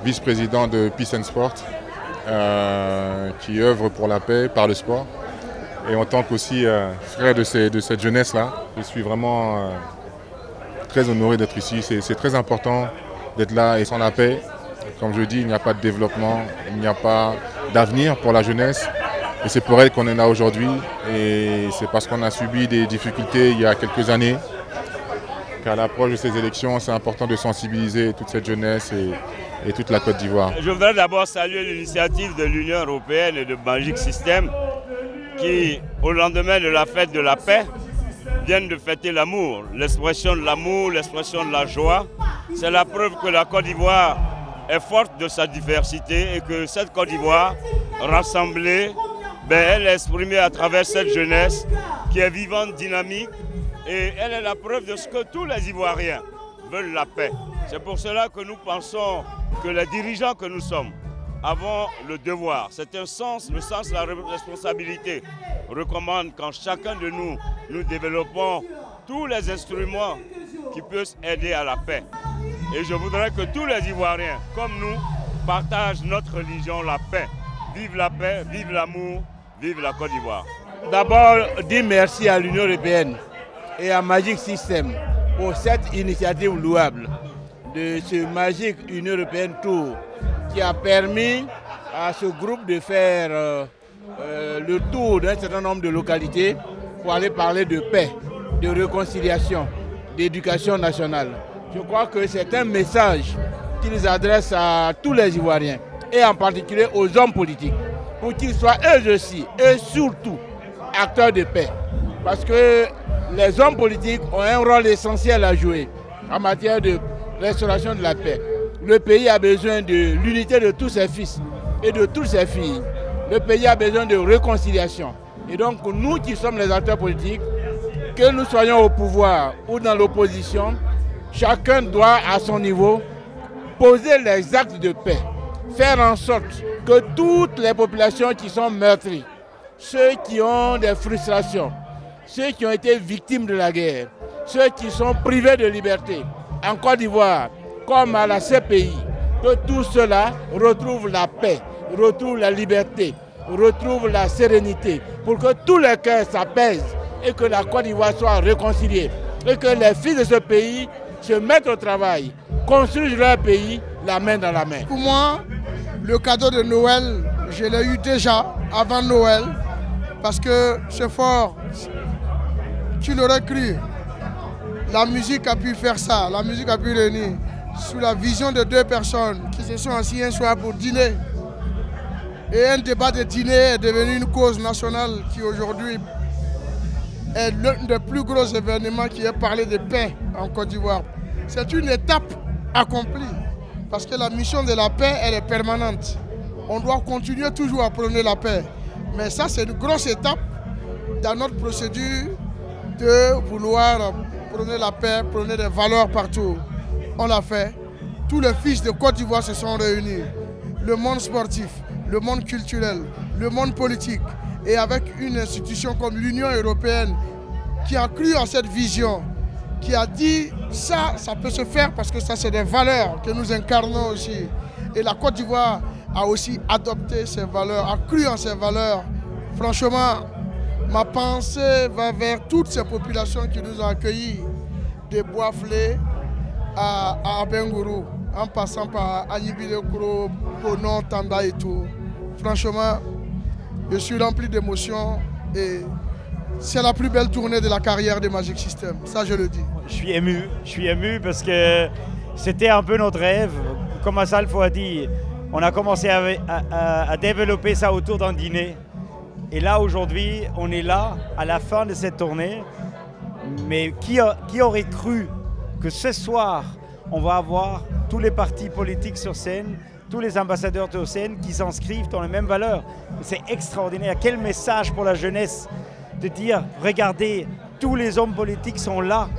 vice-président de Peace and Sport, qui œuvre pour la paix par le sport. Et en tant qu'aussi frère de cette jeunesse-là, je suis vraiment très honoré d'être ici. C'est très important d'être là, et sans la paix, comme je dis, il n'y a pas de développement, il n'y a pas d'avenir pour la jeunesse. Et c'est pour elle qu'on est là aujourd'hui. Et c'est parce qu'on a subi des difficultés il y a quelques années qu'à l'approche de ces élections, c'est important de sensibiliser toute cette jeunesse et toute la Côte d'Ivoire. Je voudrais d'abord saluer l'initiative de l'Union européenne et de Magic System qui, au lendemain de la fête de la paix, viennent de fêter l'amour, l'expression de l'amour, l'expression de la joie. C'est la preuve que la Côte d'Ivoire est forte de sa diversité et que cette Côte d'Ivoire, rassemblée, elle est exprimée à travers cette jeunesse qui est vivante, dynamique, et elle est la preuve de ce que tous les Ivoiriens veulent, la paix. C'est pour cela que nous pensons que les dirigeants que nous sommes avons le devoir, c'est le sens de la responsabilité, recommande quand chacun de nous développons tous les instruments qui peuvent aider à la paix. Et je voudrais que tous les Ivoiriens, comme nous, partagent notre religion, la paix. Vive la paix, vive l'amour, vive la Côte d'Ivoire. D'abord, dire merci à l'Union européenne et à Magic System pour cette initiative louable de ce Magic Union européenne Tour qui a permis à ce groupe de faire le tour d'un certain nombre de localités pour aller parler de paix, de réconciliation, d'éducation nationale. Je crois que c'est un message qu'ils adressent à tous les Ivoiriens et en particulier aux hommes politiques pour qu'ils soient eux aussi et surtout acteurs de paix. Parce que les hommes politiques ont un rôle essentiel à jouer en matière de restauration de la paix. Le pays a besoin de l'unité de tous ses fils et de toutes ses filles. Le pays a besoin de réconciliation. Et donc nous qui sommes les acteurs politiques, que nous soyons au pouvoir ou dans l'opposition, chacun doit à son niveau poser les actes de paix. Faire en sorte que toutes les populations qui sont meurtries, ceux qui ont des frustrations, ceux qui ont été victimes de la guerre, ceux qui sont privés de liberté, en Côte d'Ivoire, comme à la CPI, que tout cela retrouve la paix, retrouve la liberté, retrouve la sérénité, pour que tous les cœurs s'apaisent et que la Côte d'Ivoire soit réconciliée, et que les fils de ce pays se mettent au travail, construisent leur pays la main dans la main. Pour moi, le cadeau de Noël, je l'ai eu déjà avant Noël, parce que c'est fort. Tu l'aurais cru. La musique a pu faire ça, la musique a pu réunir sous la vision de deux personnes qui se sont assis un soir pour dîner. Et un débat de dîner est devenu une cause nationale qui aujourd'hui est l'un des plus gros événements qui est parlé de paix en Côte d'Ivoire. C'est une étape accomplie parce que la mission de la paix, elle est permanente. On doit continuer toujours à prôner la paix. Mais ça, c'est une grosse étape dans notre procédure de vouloir prôner la paix, prôner des valeurs partout. On l'a fait. Tous les fils de Côte d'Ivoire se sont réunis. Le monde sportif, le monde culturel, le monde politique. Et avec une institution comme l'Union européenne qui a cru en cette vision, qui a dit ça peut se faire parce que ça c'est des valeurs que nous incarnons aussi. Et la Côte d'Ivoire a aussi adopté ces valeurs, a cru en ces valeurs. Franchement, ma pensée va vers toutes ces populations qui nous ont accueillis, de Boaflé à Bengourou, en passant par Agnibilekro, Bonon, Tanda et tout. Franchement, je suis rempli d'émotions et c'est la plus belle tournée de la carrière de Magic System, ça je le dis. Je suis ému parce que c'était un peu notre rêve. Comme Assalfo a dit, on a commencé à développer ça autour d'un dîner. Et là aujourd'hui, on est là à la fin de cette tournée. Mais qui aurait cru que ce soir, on va avoir tous les partis politiques sur scène, tous les ambassadeurs sur scène qui s'inscrivent dans les mêmes valeurs. C'est extraordinaire. Quel message pour la jeunesse de dire, regardez, tous les hommes politiques sont là.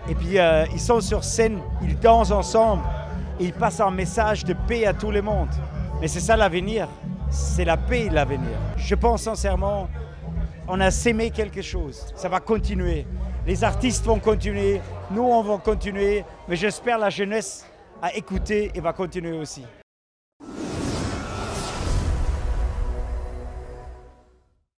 Et puis ils sont sur scène, ils dansent ensemble. Et ils passent un message de paix à tout le monde. Mais c'est ça l'avenir. C'est la paix l'avenir. Je pense sincèrement, on a sémé quelque chose. Ça va continuer. Les artistes vont continuer, nous on va continuer. Mais j'espère la jeunesse a écouté et va continuer aussi.